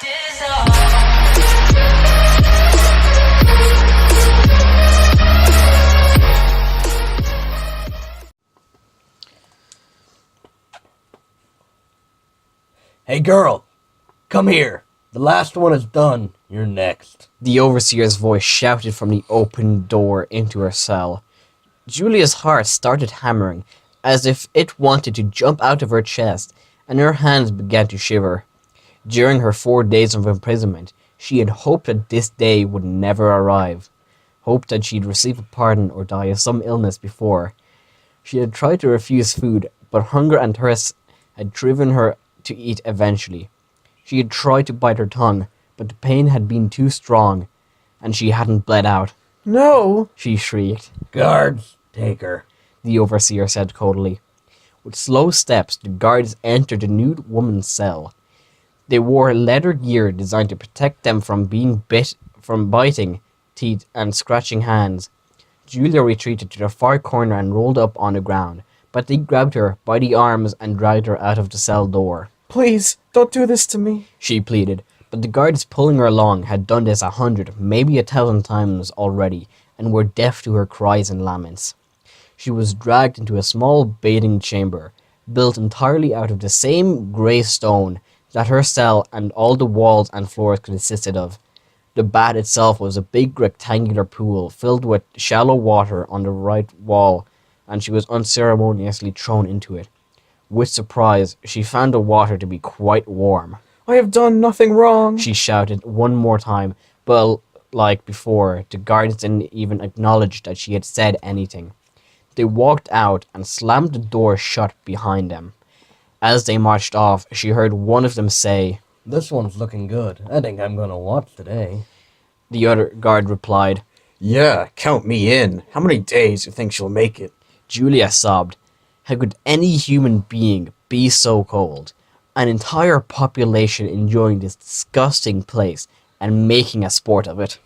Hey girl, come here. The last one is done. You're next. The overseer's voice shouted from the open door into her cell. Julia's heart started hammering, as if it wanted to jump out of her chest, and her hands began to shiver. During her 4 days of imprisonment, she had hoped that this day would never arrive, hoped that she'd receive a pardon or die of some illness before. She had tried to refuse food, but hunger and thirst had driven her to eat eventually. She had tried to bite her tongue, but the pain had been too strong, and she hadn't bled out. No! She shrieked. Guards, take her. The overseer said coldly. With slow steps, the guards entered the nude woman's cell. They wore leather gear designed to protect them from biting teeth and scratching hands. Julia retreated to the far corner and rolled up on the ground, but they grabbed her by the arms and dragged her out of the cell door. Please, don't do this to me, she pleaded, but the guards pulling her along had done this 100, maybe 1,000 times already, and were deaf to her cries and laments. She was dragged into a small bathing chamber, built entirely out of the same grey stone that her cell and all the walls and floors consisted of. The bath itself was a big rectangular pool filled with shallow water on the right wall, and she was unceremoniously thrown into it. With surprise, she found the water to be quite warm. I have done nothing wrong, she shouted one more time, but like before, the guards didn't even acknowledge that she had said anything. They walked out and slammed the door shut behind them. As they marched off, she heard one of them say, This one's looking good. I think I'm gonna watch today. The other guard replied, Yeah, count me in. How many days do you think she'll make it? Julia sobbed. How could any human being be so cold? An entire population enjoying this disgusting place and making a sport of it.